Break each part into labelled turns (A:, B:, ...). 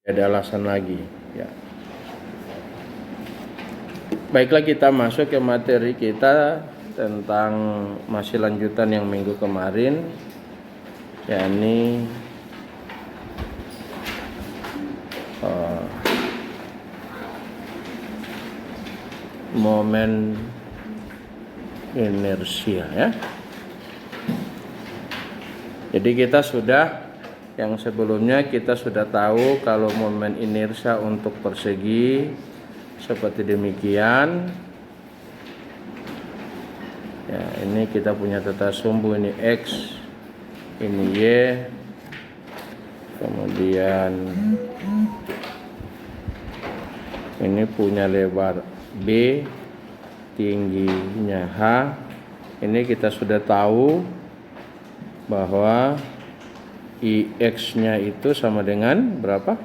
A: Ada alasan lagi ya. Baiklah, kita masuk ke materi kita tentang masih lanjutan yang minggu kemarin, yakni momen inersia ya. Jadi kita sudah, yang sebelumnya kita sudah tahu kalau momen inersia untuk persegi seperti demikian. Ya, ini kita punya tata sumbu, ini X, ini Y, kemudian ini punya lebar B, tingginya H. Ini kita sudah tahu bahwa IX-nya itu sama dengan berapa?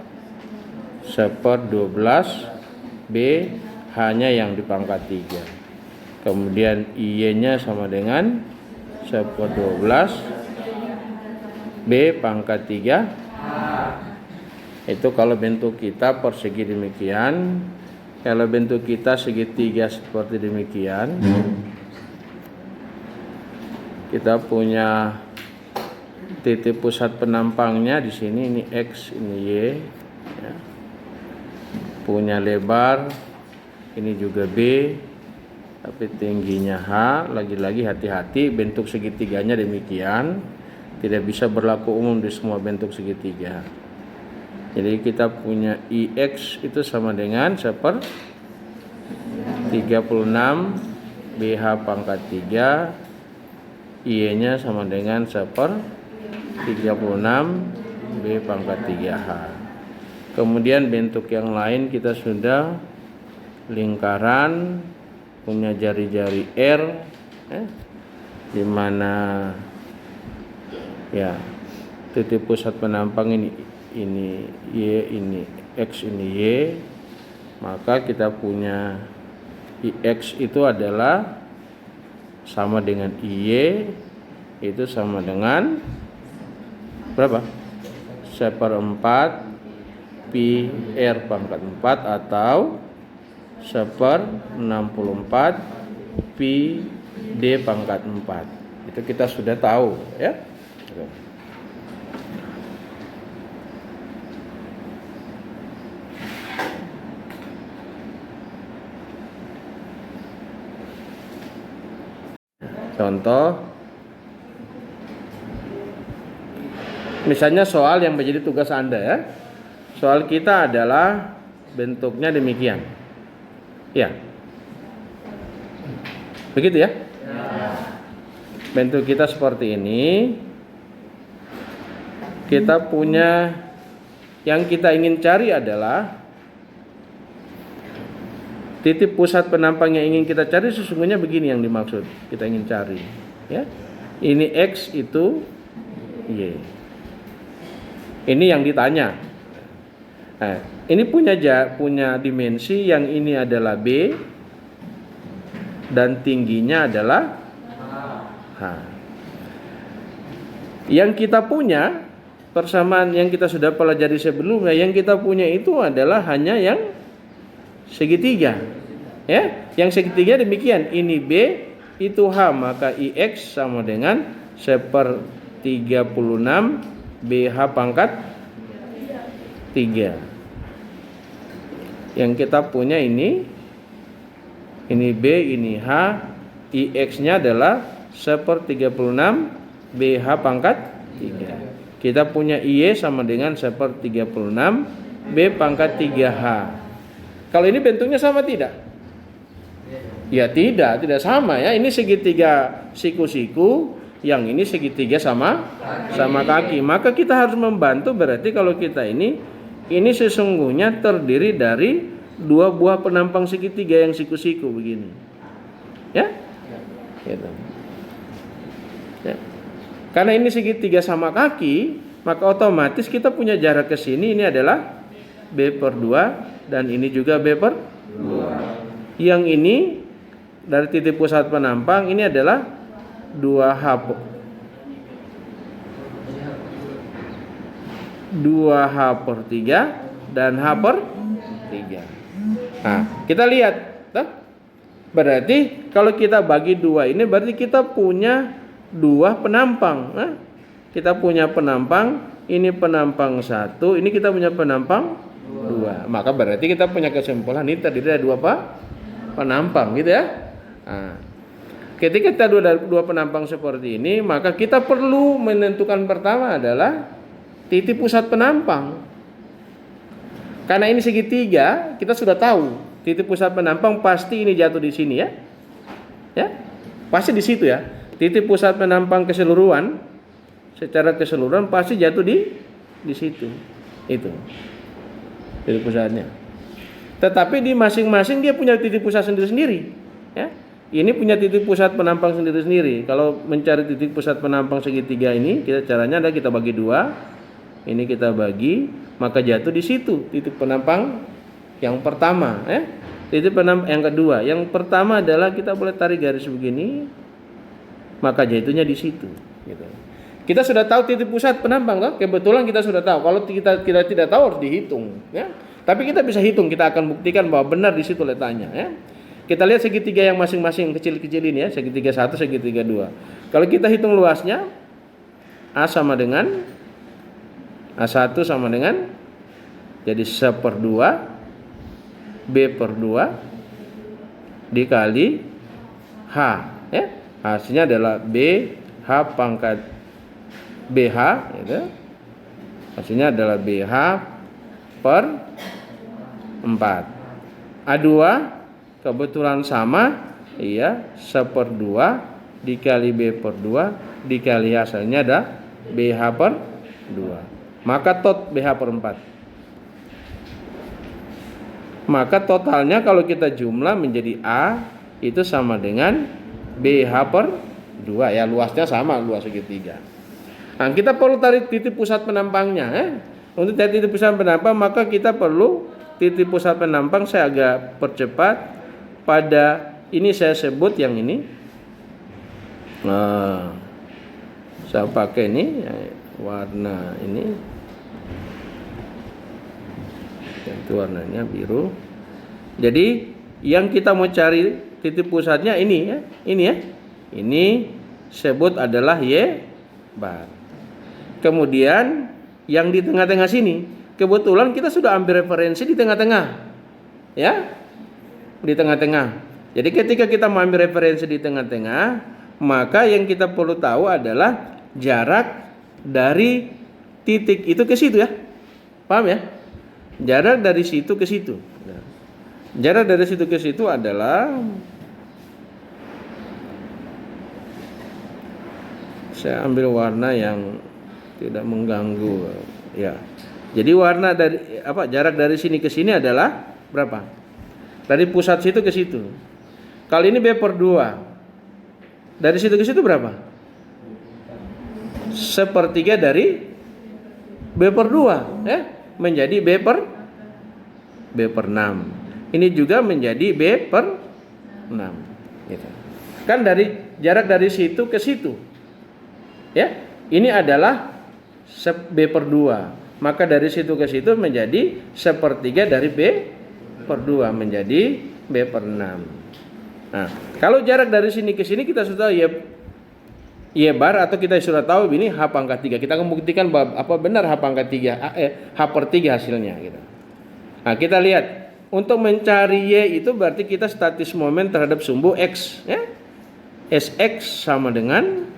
A: 1/12 B, H-nya yang di pangkat 3. Kemudian IY-nya sama dengan 1/12 B pangkat 3. Itu kalau bentuk kita persegi demikian. Kalau bentuk kita segitiga seperti demikian, kita punya titik pusat penampangnya di sini, ini X, ini Y ya. Punya lebar, ini juga B, tapi tingginya H. Lagi-lagi hati-hati, bentuk segitiganya demikian, tidak bisa berlaku umum di semua bentuk segitiga. Jadi kita punya IX itu sama dengan 1/36 BH pangkat 3, Y-nya sama dengan 1/36 B pangkat 3H. Kemudian bentuk yang lain kita sudah lingkaran punya jari-jari R di mana ya titik pusat penampang ini Y, ini X, ini Y. Maka kita punya IX itu adalah sama dengan IY, itu sama dengan berapa? 1/4 pi R pangkat 4 atau 1/64 pi D pangkat 4. Itu kita sudah tahu ya. Contoh, misalnya soal yang menjadi tugas Anda ya. Soal kita adalah bentuknya demikian. Ya. Begitu ya? Bentuk kita seperti ini. Kita punya, yang kita ingin cari adalah titik pusat penampang yang ingin kita cari. Sesungguhnya begini yang dimaksud kita ingin cari ya. Ini X, itu Y. Ini yang ditanya. Nah, ini punya dimensi, yang ini adalah B dan tingginya adalah H. Yang kita punya persamaan yang kita sudah pelajari sebelumnya, yang kita punya itu adalah hanya yang segitiga ya. Yang segitiga demikian, ini B, itu H, maka IX sama dengan 1/36 BH pangkat 3. Yang kita punya ini B, ini H, IX-nya adalah 1/36 BH pangkat 3. Kita punya IY sama dengan 1/36 B pangkat 3H. Kalau ini bentuknya sama tidak? Ya tidak sama ya. Ini segitiga siku-siku, yang ini segitiga sama kaki. Maka kita harus membantu, berarti kalau kita ini sesungguhnya terdiri dari dua buah penampang segitiga yang siku-siku begini. Ya? Gitu. Ya. Karena ini segitiga sama kaki, maka otomatis kita punya jarak ke sini, ini adalah B/2 dan ini juga B/2. Yang ini dari titik pusat penampang ini adalah 2H 2H/3 dan H per 3. Nah, kita lihat. Berarti kalau kita bagi 2 ini berarti kita punya 2 penampang. Kita punya penampang, ini penampang 1, ini kita punya penampang 2. Maka berarti kita punya kesimpulan ini terdiri dari 2 penampang gitu ya. Nah, ketika kita dua penampang seperti ini, maka kita perlu menentukan pertama adalah titik pusat penampang. Karena ini segitiga, kita sudah tahu titik pusat penampang pasti ini jatuh di sini ya. Ya. Pasti di situ ya. Titik pusat penampang keseluruhan secara keseluruhan pasti jatuh di situ. Itu. Titik pusatnya. Tetapi di masing-masing dia punya titik pusat sendiri-sendiri, ya. Ini punya titik pusat penampang sendiri-sendiri. Kalau mencari titik pusat penampang segitiga ini, caranya adalah kita bagi 2. Ini kita bagi, maka jatuh di situ titik penampang yang pertama, titik penampang yang kedua. Yang pertama adalah kita boleh tarik garis begini, maka jatuhnya di situ. Gitu. Kita sudah tahu titik pusat penampang, toh? Kebetulan kita sudah tahu. Kalau kita tidak tahu harus dihitung, ya. Tapi kita bisa hitung, kita akan buktikan bahwa benar di situ letaknya, ya. Kita lihat segitiga yang masing-masing kecil-kecil ini ya, segitiga 1, segitiga 2. Kalau kita hitung luasnya, A1 sama dengan jadi 1/2 B/2 dikali H, ya. Hasilnya adalah BH pangkat BH, gitu. Hasilnya adalah BH per 4. A2 kebetulan sama, iya, 1/2 dikali B/2 dikali hasilnya ada BH per 2. Maka tot BH per 4. Maka totalnya kalau kita jumlah menjadi A itu sama dengan BH per 2, ya, luasnya sama, luas segitiga. Nah, kita perlu tarik titik pusat penampangnya. Untuk tarik titik pusat penampang, maka kita perlu titik pusat penampang, saya agak percepat. Pada ini saya sebut yang ini. Nah, saya pakai ini warna ini. Itu warnanya biru. Jadi yang kita mau cari titik pusatnya ini ya. Ini ya. Ini sebut adalah Y bar. Kemudian yang di tengah-tengah sini, kebetulan kita sudah ambil referensi di tengah-tengah. Ya. Di tengah-tengah. Jadi ketika kita mengambil referensi di tengah-tengah, maka yang kita perlu tahu adalah jarak dari titik itu ke situ ya. Paham ya? Jarak dari situ ke situ. Jarak dari situ ke situ adalah, saya ambil warna yang tidak mengganggu ya. Jadi warna dari jarak dari sini ke sini adalah berapa? Dari pusat situ ke situ. Kali ini B/2. Dari situ ke situ berapa? 1/3 dari B/2 ya, menjadi B/6. Ini juga menjadi B/6 gitu. Kan dari jarak dari situ ke situ. Ya, ini adalah B/2. Maka dari situ ke situ menjadi 1/3 dari B/2 menjadi B/6. Nah, kalau jarak dari sini ke sini kita sudah Y bar, atau kita sudah tahu ini H pangkat 3. Kita akan buktikan apa benar H pangkat 3, H/3 hasilnya gitu. Nah, kita lihat untuk mencari Y itu berarti kita statis momen terhadap sumbu X ya. Sx sama dengan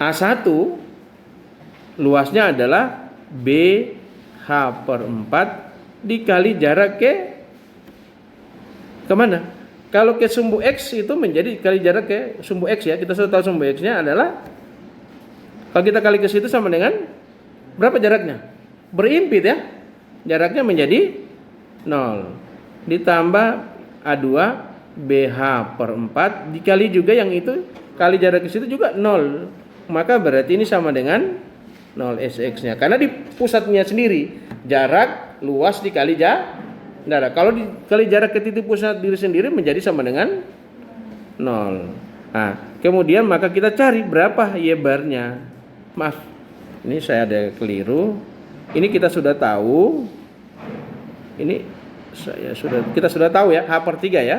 A: A1 luasnya adalah BH/4 dikali jarak kemana? Kalau ke sumbu X itu menjadi kali jarak ke sumbu X ya. Kita sudah tahu sumbu X-nya adalah, kalau kita kali ke situ sama dengan berapa jaraknya? Berimpit ya. Jaraknya menjadi 0. Ditambah A2 BH/4 dikali juga yang itu, kali jarak ke situ juga 0. Maka berarti ini sama dengan 0 Sx-nya. Karena di pusatnya sendiri, jarak luas dikali jarak. Kalau dikali jarak ke titik pusat diri sendiri menjadi sama dengan 0. Nah, kemudian maka kita cari berapa Y barnya. Maaf, ini saya ada keliru. Ini kita sudah tahu. Ini kita sudah tahu ya, H/3 ya.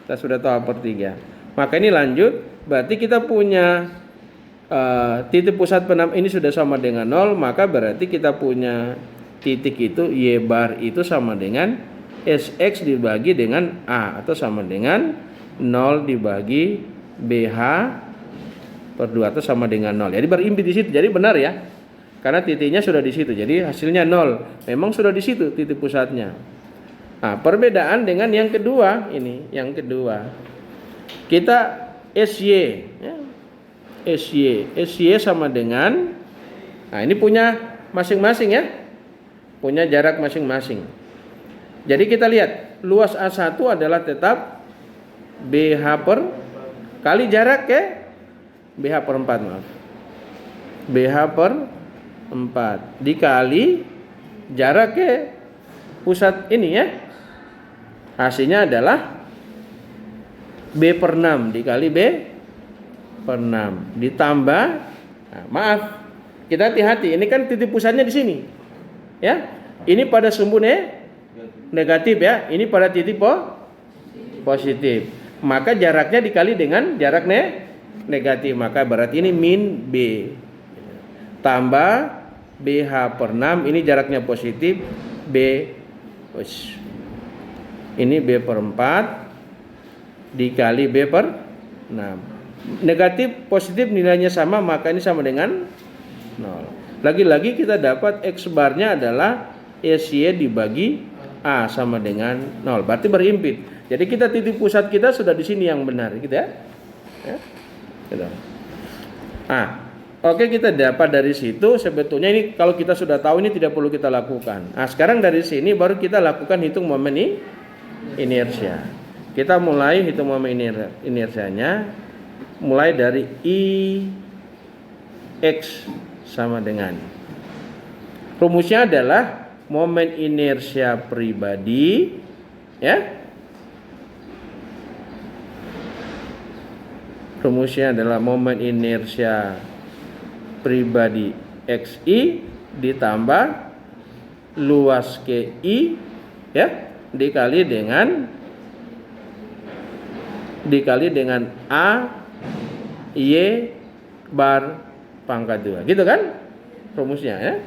A: Kita sudah tahu H/3. Maka ini lanjut, berarti kita punya titik pusat penam ini sudah sama dengan 0, maka berarti kita punya titik itu Y bar itu sama dengan SX dibagi dengan A, atau sama dengan 0 dibagi BH per 2, atau sama dengan 0. Jadi berimpit di situ. Jadi benar ya. Karena titiknya sudah di situ. Jadi hasilnya 0. Memang sudah di situ titik pusatnya. Nah, perbedaan dengan yang kedua ini, yang kedua. Kita SY ya. SY sama dengan, nah ini punya masing-masing ya. Punya jarak masing-masing. Jadi kita lihat, luas A1 adalah tetap BH per kali jarak ke BH per 4, maaf. BH per 4 dikali jarak ke pusat ini ya. Hasilnya adalah B per 6 dikali B per 6 ditambah, nah, maaf, kita hati-hati, ini kan titik pusatnya di sini ya. Ini pada sumbu negatif ya, ini pada titik positif. Maka jaraknya dikali dengan jarak negatif, maka berarti ini min B tambah BH per 6, ini jaraknya positif, B ini B per 4 dikali B per 6. Negatif positif nilainya sama, maka ini sama dengan 0. Lagi-lagi kita dapat X barnya adalah SY dibagi A sama dengan 0. Berarti berimpit. Jadi kita titik pusat kita sudah di sini yang benar gitu ya. Gitu. Oke, kita dapat dari situ. Sebetulnya ini kalau kita sudah tahu ini tidak perlu kita lakukan. Nah, sekarang dari sini baru kita lakukan hitung momen inersia. Kita mulai hitung momen inersianya mulai dari Ix sama dengan, rumusnya adalah momen inersia pribadi ya. Rumusnya adalah momen inersia pribadi XI ditambah luas KI ya, dikali dengan A Y bar pangkat 2. Gitu kan rumusnya ya.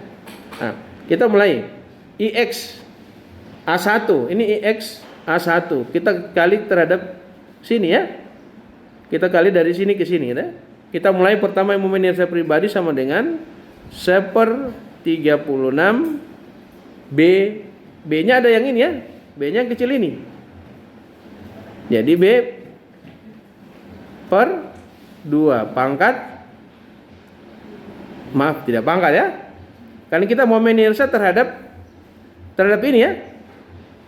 A: Nah, kita mulai IX A1. Ini IX A1. Kita kali terhadap sini ya. Kita kali dari sini ke sini ya. Kita mulai pertama momen inersia pribadi sama dengan 1/36 B. B-nya ada yang ini ya. B-nya yang kecil ini. Jadi B per 2 pangkat, maaf tidak pangkat ya. Karena kita momen inersia terhadap ini ya.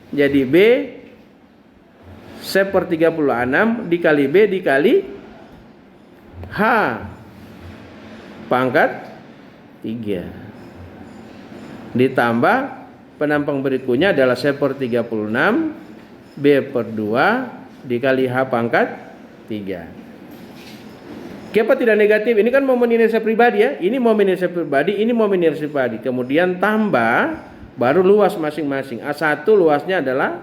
A: Jadi B 1/36 dikali B dikali H pangkat 3 ditambah penampang berikutnya adalah 1/36 B per 2 dikali H pangkat 3. Kenapa tidak negatif? Ini kan momen inersia pribadi ya. Ini momen inersia pribadi, ini momen inersia pribadi. Kemudian tambah baru luas masing-masing. A1 luasnya adalah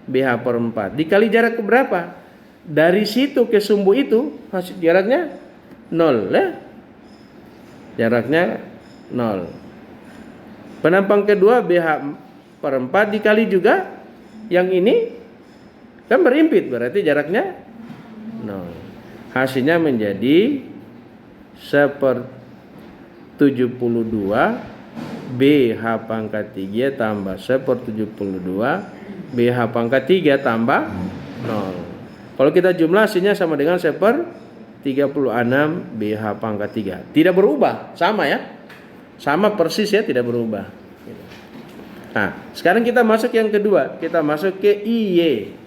A: BH per 4 dikali jarak berapa? Dari situ ke sumbu itu hasil jaraknya 0 ya. Jaraknya 0. Penampang kedua BH per 4 dikali juga yang ini kan berimpit, berarti jaraknya 0. Hasilnya menjadi 1/72 BH pangkat 3 tambah 1/72 BH pangkat 3 tambah 0. Kalau kita jumlah hasilnya sama dengan 1/36 BH pangkat 3. Tidak berubah, sama ya. Sama persis ya, tidak berubah. Nah, sekarang kita masuk yang kedua. Kita masuk ke IY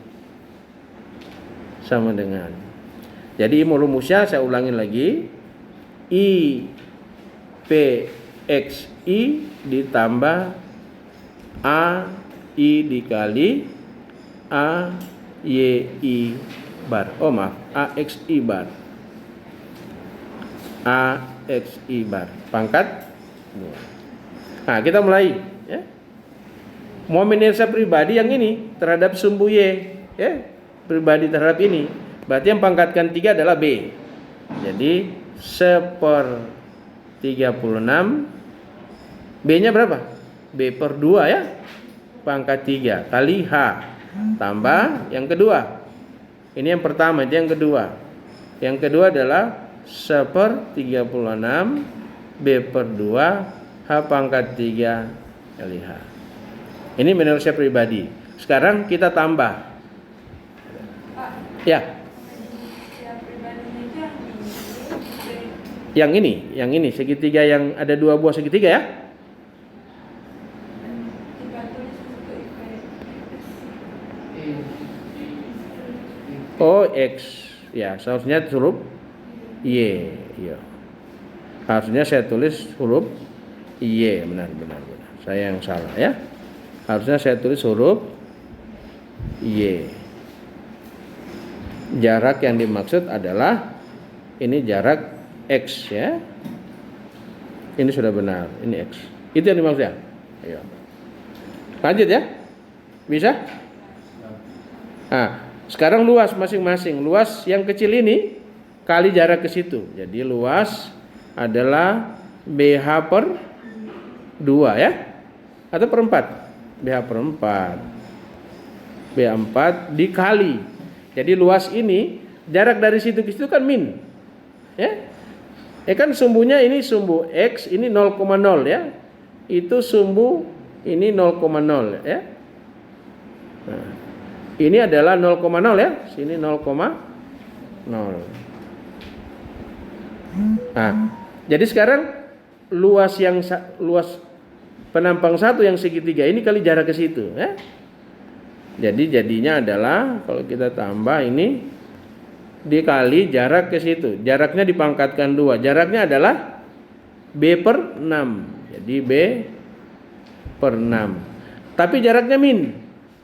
A: sama dengan, jadi rumusnya saya ulangi lagi, I PXI ditambah AI dikali AYI bar. Oh maaf, AXI bar. AXI bar pangkat 2. Nah, kita mulai ya. Momen inersia pribadi yang ini terhadap sumbu Y ya, pribadi terhadap ini. Berarti yang pangkatkan 3 adalah B. Jadi 1/36. B-nya berapa? B per 2 ya. Pangkat 3 kali H. Tambah yang kedua. Ini yang pertama, itu yang kedua. Yang kedua adalah 1/36 B per 2 H pangkat 3 kali H. Ini inersia pribadi. Sekarang kita tambah. Ya. Yang ini segitiga yang ada 2 buah segitiga ya. Oh, X. Ya, seharusnya huruf Y. Ya. Harusnya saya tulis huruf Y. Benar. Saya yang salah ya. Harusnya saya tulis huruf Y. Jarak yang dimaksud adalah ini jarak X ya. Ini sudah benar, ini X. Itu yang dimaksud ya. Ayo. Lanjut ya. Bisa? Nah, sekarang luas masing-masing. Luas yang kecil ini kali jarak ke situ. Jadi luas adalah BH per 2 ya. Atau per 4. BH per 4. BH 4 dikali. Jadi luas ini jarak dari situ ke situ kan min. Ya. Kan sumbunya ini sumbu X ini 0,0 ya. Itu sumbu ini 0,0 ya. Nah, ini adalah 0,0 ya. Sini 0,0. Nah, jadi sekarang luas penampang 1 yang segitiga ini kali jarak ke situ ya. Jadi jadinya adalah kalau kita tambah ini dikali jarak ke situ. Jaraknya dipangkatkan 2. Jaraknya adalah B per 6. Jadi B per 6. Tapi jaraknya min.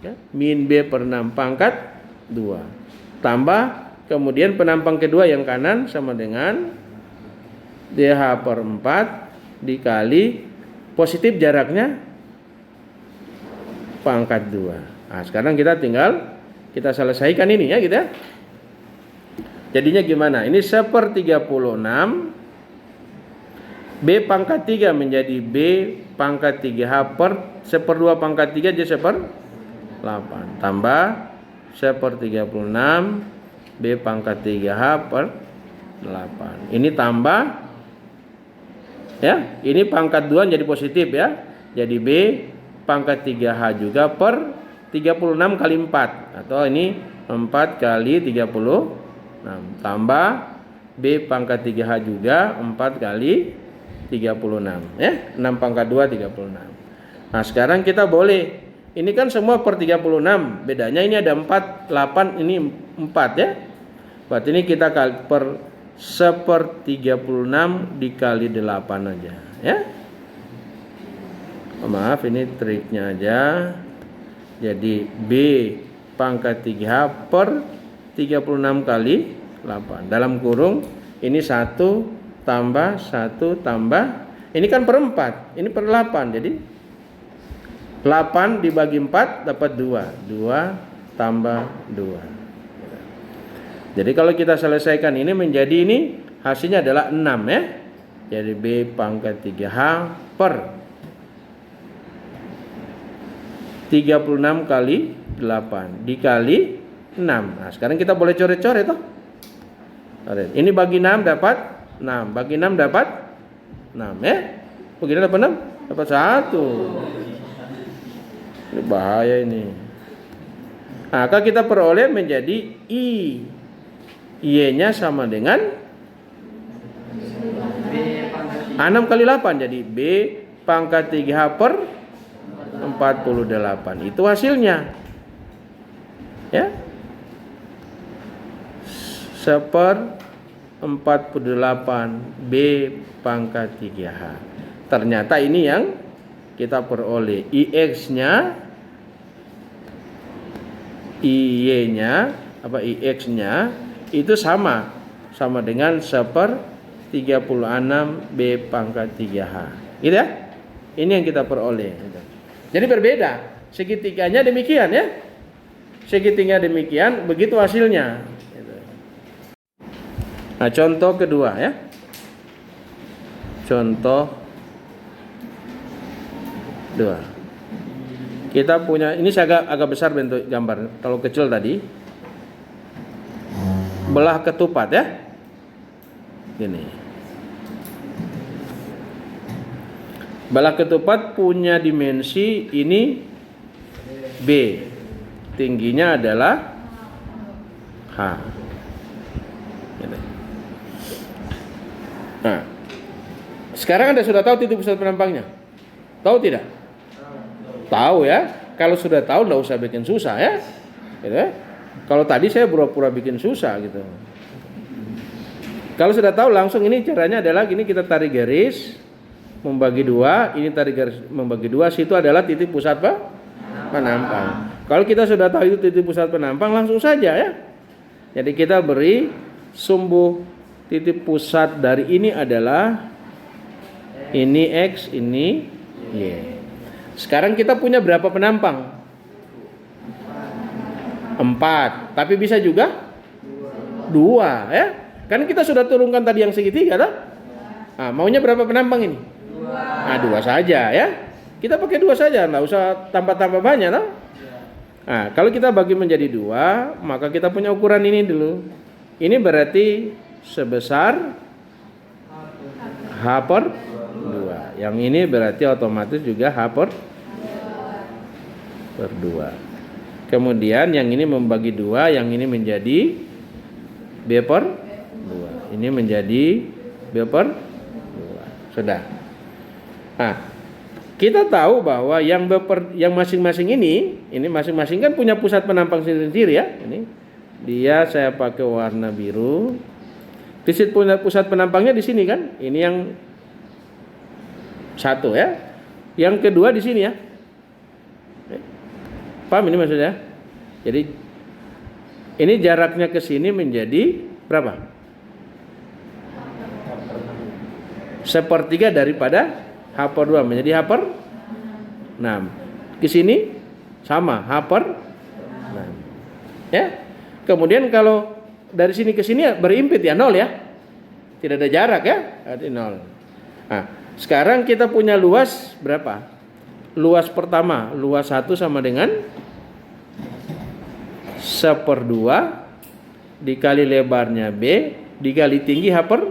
A: Ya, min B per 6 pangkat 2. Tambah kemudian penampang kedua yang kanan sama dengan DH per 4 dikali positif jaraknya pangkat 2. Nah, sekarang kita tinggal kita selesaikan ini ya gitu ya. Jadinya gimana? Ini 1/36 B pangkat 3 menjadi B pangkat 3H per 1/2 pangkat 3 jadi 1/8 tambah 1/36 B pangkat 3H per 8. Ini tambah ya, ini pangkat 2 jadi positif ya. Jadi B pangkat 3H juga per 36 kali 4 atau ini 4 kali 36 tambah B pangkat 3H juga 4 kali 36 ya. 6 pangkat 2 36. Nah, sekarang kita boleh ini kan semua per 36. Bedanya ini ada 4, 8 ini 4 ya. Berarti ini kita kali per 1/36 dikali 8 aja ya. Maaf ini triknya aja. Jadi B pangkat 3H per 36 kali 8. Dalam kurung ini 1 tambah 1 tambah. Ini kan per 4. Ini per 8. Jadi 8 dibagi 4 dapat 2. 2 tambah 2. Jadi kalau kita selesaikan ini menjadi ini hasilnya adalah 6 ya. Jadi B pangkat 3H per 36 kali 8 dikali 6. Nah, sekarang kita boleh coret-coret toh. Ini bagi 6 dapat 6. Bagi 6 dapat 6 ya. Begini dapat 6, dapat 1. Ini bahaya ini. Nah, maka kita peroleh menjadi I. Y-nya sama dengan 6 kali 8 jadi B pangkat 3H per 48. Itu hasilnya. Ya. 1/48 B pangkat 3H. Ternyata ini yang kita peroleh. IX-nya IY-nya apa IX-nya itu sama dengan 1/36 B pangkat 3H. Gitu ya? Ini yang kita peroleh. Jadi berbeda. Segitiganya demikian ya. Segitiga demikian, begitu hasilnya. Nah, contoh kedua ya. Contoh 2. Kita punya, ini saya agak besar bentuk gambar. Kalau kecil tadi belah ketupat ya. Gini. Belah ketupat punya dimensi ini B. Tingginya adalah H. Nah, sekarang Anda sudah tahu titik pusat penampangnya? Tahu tidak? Tahu ya. Kalau sudah tahu nggak usah bikin susah ya. Gitu ya. Kalau tadi saya pura-pura bikin susah gitu. Kalau sudah tahu langsung ini caranya adalah gini, kita tarik garis membagi 2, ini tarik garis membagi 2, situ adalah titik pusat penampang. Kalau kita sudah tahu itu titik pusat penampang, langsung saja ya. Jadi kita beri sumbu titik pusat dari ini adalah ini X, ini Y. Sekarang kita punya berapa penampang? 4, tapi bisa juga 2 ya. Kan kita sudah turunkan tadi yang segitiga dah. Nah, maunya berapa penampang ini? 2 saja ya. Kita pakai 2 saja, nggak usah tambah-tambah banyak lah. Nah, kalau kita bagi menjadi 2, maka kita punya ukuran ini dulu. Ini berarti sebesar H per 2. Yang ini berarti otomatis juga H per 2. Kemudian yang ini membagi 2, yang ini menjadi B per 2. Ini menjadi B per 2. Sudah. Nah, kita tahu bahwa yang masing-masing ini masing-masing kan punya pusat penampang sendiri-sendiri ya. Ini dia saya pakai warna biru. Pusat penampangnya di sini kan. Ini yang satu ya. Yang kedua di sini ya. Paham ini maksudnya? Jadi ini jaraknya ke sini menjadi berapa? 1/3 daripada H per 2 menjadi H per 6. Ke sini sama H per 6. Ya. Kemudian kalau dari sini ke sini berimpit ya 0 ya. Tidak ada jarak ya, ada 0. Nah, sekarang kita punya luas berapa? Luas pertama, luas 1 sama dengan 1/2 dikali lebarnya B dikali tinggi H per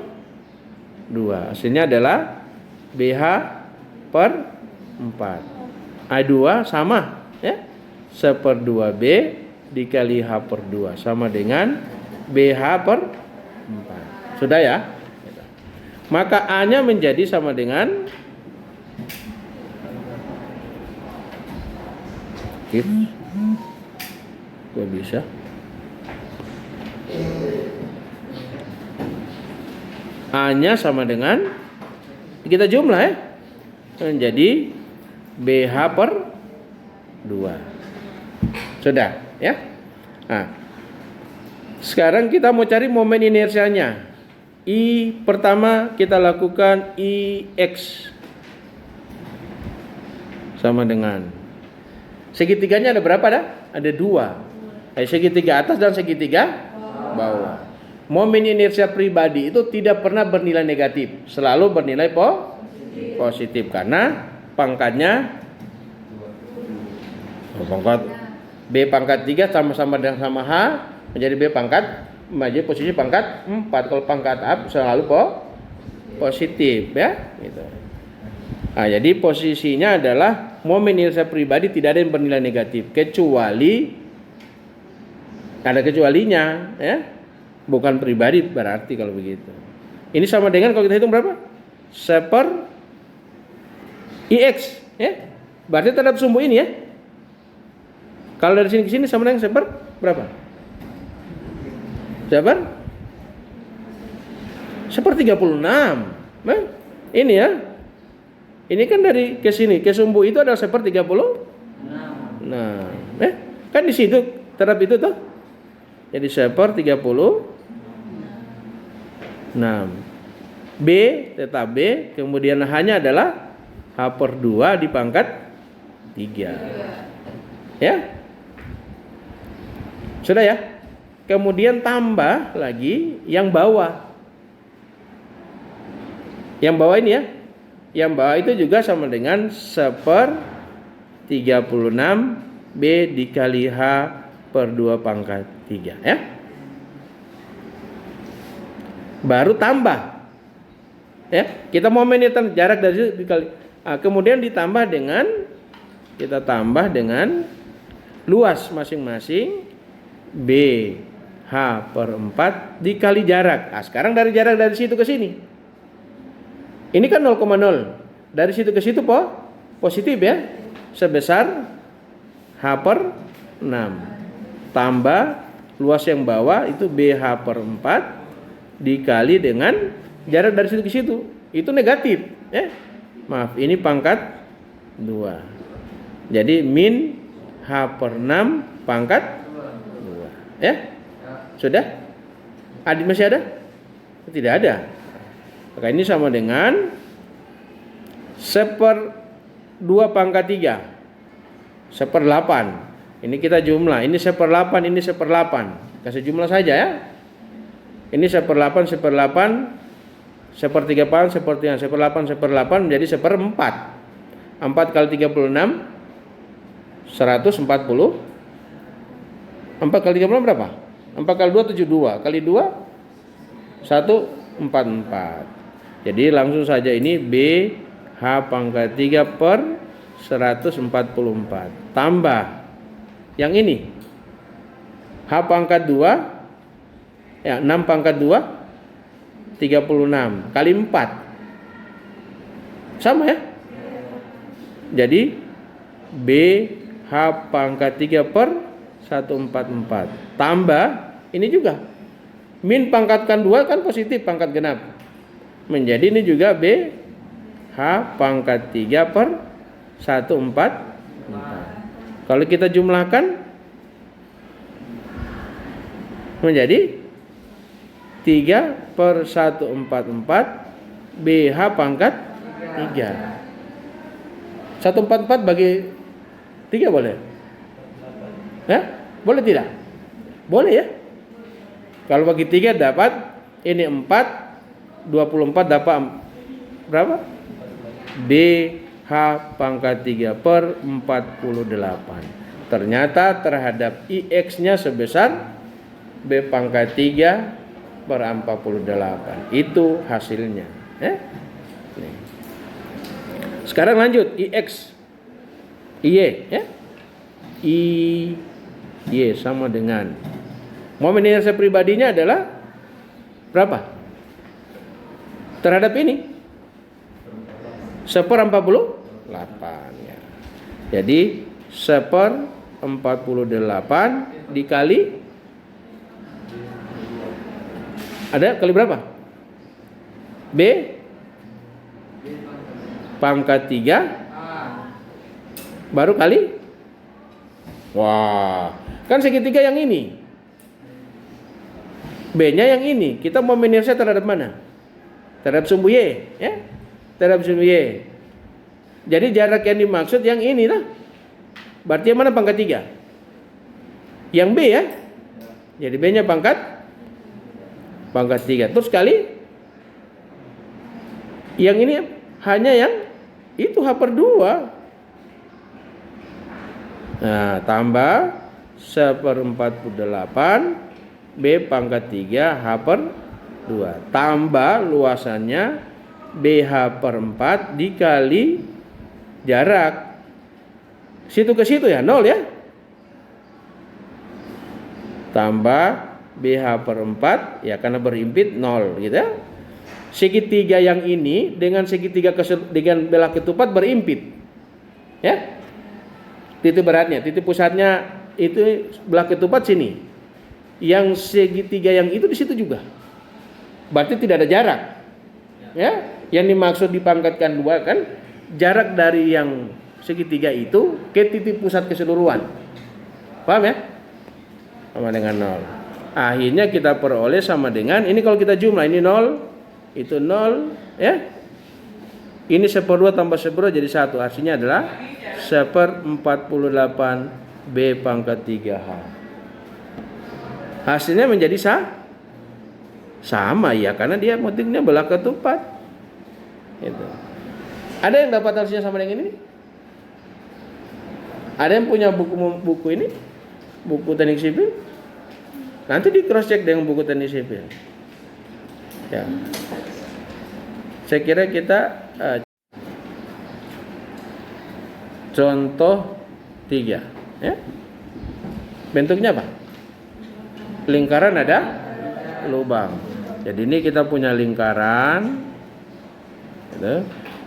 A: 2. Hasilnya adalah BH per 4. A2 sama ya. 1/2 B dikali H per 2 sama dengan BH per 4. Sudah ya? Maka A-nya menjadi sama dengan kok bisa? A-nya sama dengan kita jumlah ya. Menjadi BH per 2. Sudah ya. Nah, sekarang kita mau cari momen inersianya. I pertama kita lakukan IX sama dengan segitiganya ada berapa dah? Ada 2. Segitiga atas dan segitiga bawah. Momen inersia pribadi itu tidak pernah bernilai negatif, selalu bernilai positif karena pangkatnya pangkat B pangkat 3 sama-sama dengan sama H menjadi B pangkat menjadi posisi pangkat 4. Kalau pangkat A selalu positif ya gitu. Nah, jadi posisinya adalah momen inersia pribadi tidak ada yang bernilai negatif kecuali ada kecualinya ya. Bukan pribadi berarti kalau begitu. Ini sama dengan kalau kita hitung berapa? 1/IX ya. Berarti terhadap sumbu ini ya. Kalau dari sini ke sini sama dengan 1/berapa? Berapa? 1/36. Nah, ini ya. Ini kan dari ke sini ke sumbu itu adalah 1/36. Nah, kan di situ terhadap itu tuh. Jadi 1/36. B tetap B, kemudian H-nya adalah H/2 di pangkat 3. Ya. Sudah ya? Kemudian tambah lagi yang bawah. Yang bawah ini ya. Yang bawah itu juga sama dengan 1/36 B dikali H/2 pangkat 3 ya. Baru tambah. Ya, kita mau menentukan jarak dari situ dikali. Kemudian ditambah dengan kita tambah dengan luas masing-masing B H/4 dikali jarak. Sekarang dari jarak dari situ ke sini. Ini kan 0,0. Dari situ ke situ positif ya. Sebesar H/6. Tambah luas yang bawah itu BH/4 dikali dengan jarak dari situ ke situ. Itu negatif ya. Maaf, ini pangkat 2. Jadi min H/6 pangkat 2 ya. Sudah? Masih ada? Tidak ada. Maka ini sama dengan 1/2 pangkat 3 1/8. Ini kita jumlah. Ini 1/8, ini 1/8. Kasih jumlah saja ya. Ini 1/8, 1/8, 1/3, 1/8 menjadi 1/4. 4 kali 36 140. 4 kali 36 berapa? 4 kali 2 72. Kali 2 144. Jadi langsung saja ini B H pangkat 3 per 144. Tambah yang ini H pangkat 2 ya 6 pangkat 2 36 kali 4 sama ya. Jadi B H pangkat 3 per 144 tambah ini juga min pangkatkan 2 kan positif pangkat genap. Menjadi ini juga B H pangkat 3 per 144. Kalau kita jumlahkan menjadi 3 per 144 BH pangkat 3. 144 bagi 3 boleh? Ya? Boleh tidak? Boleh ya? Kalau bagi 3 dapat ini 4, 24 dapat berapa? BH pangkat 3 per 48. Ternyata terhadap IX-nya sebesar B pangkat 3 per 48. Itu hasilnya. Nih. Sekarang lanjut IX. IY ya. IY sama dengan momen inersia pribadinya adalah berapa? Terhadap ini 1/48 ya. Jadi 1/48 dikali ada kali berapa? B pangkat 3 baru kali. Wah, kan segitiga yang ini. B-nya yang ini. Kita mau inersia terhadap mana? Terhadap sumbu Y, ya? Terhadap sumbu Y. Jadi jarak yang dimaksud yang ini lah. Berarti yang mana pangkat 3? Yang B ya. Jadi B-nya pangkat 3. Terus kali yang ini hanya yang itu H/2. Nah, tambah 1/48 B pangkat 3 H/2 tambah luasannya BH/4 dikali jarak situ ke situ ya 0 ya. Tambah BH/4 ya karena berimpit 0 gitu ya. Segitiga yang ini dengan segitiga dengan belah ketupat berimpit. Ya. Titik beratnya, titik pusatnya itu belah ketupat sini. Yang segitiga yang itu di situ juga. Berarti tidak ada jarak. Ya, yang dimaksud dipangkatkan 2 kan jarak dari yang segitiga itu ke titik pusat keseluruhan. Paham ya? Sama dengan 0. Akhirnya kita peroleh sama dengan ini kalau kita jumlah ini 0, itu 0 ya. Ini 1/2 tambah 1/2 jadi 1. Hasilnya adalah 1/48 B pangkat 3H. Hasilnya menjadi sama ya, karena dia motifnya belah ketupat. Gitu. Ada yang dapat hasilnya sama dengan ini? Ada yang punya buku ini? Buku teknik sipil? Nanti di cross check dengan buku teknik sipil. Ya. Saya kira kita contoh 3 ya. Bentuknya apa? Lingkaran ada lubang. Jadi ini kita punya lingkaran gitu.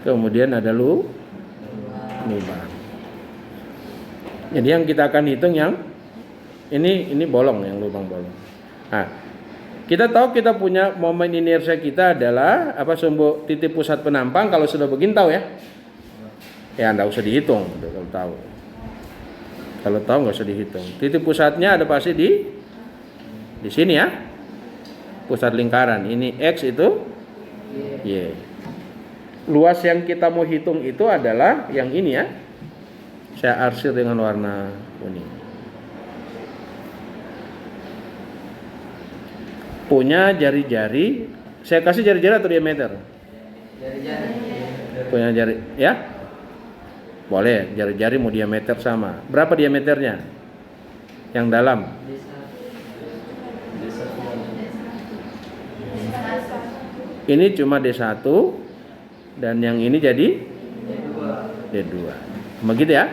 A: Kemudian ada lubang. Jadi yang kita akan hitung yang ini bolong, yang lubang bolong. Nah, kita tahu kita punya momen inersia kita adalah sumbu titik pusat penampang. Kalau sudah begini tahu ya. Ya enggak usah dihitung kalau tahu. Kalau tahu enggak usah dihitung. Titik pusatnya ada pasti di sini ya. Pusat lingkaran. Ini X itu Y. Luas yang kita mau hitung itu adalah yang ini ya. Saya arsir dengan warna kuning. Punya jari-jari, saya kasih jari-jari atau diameter? Jari-jari. Punya jari, ya? Boleh, jari-jari mau diameter sama. Berapa diameternya? Yang dalam? Ini cuma D1 dan yang ini jadi D2. Begitu ya?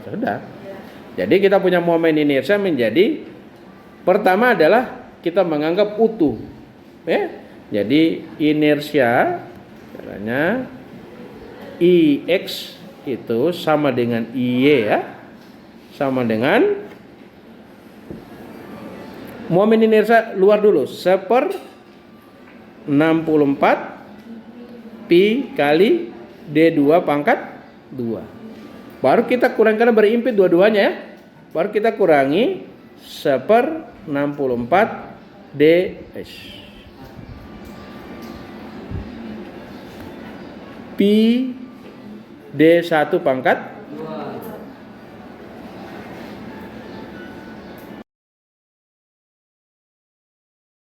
A: Sudah. Jadi kita punya momen inersia menjadi pertama adalah kita menganggap utuh, ya. Jadi inersia caranya Ix itu sama dengan Iy ya, sama dengan momen inersia luar dulu 1/64 pi kali D2 pangkat 2. Baru kita kurangi karena berimpit dua-duanya ya. Baru kita kurangi 1/64 ds pi D1 pangkat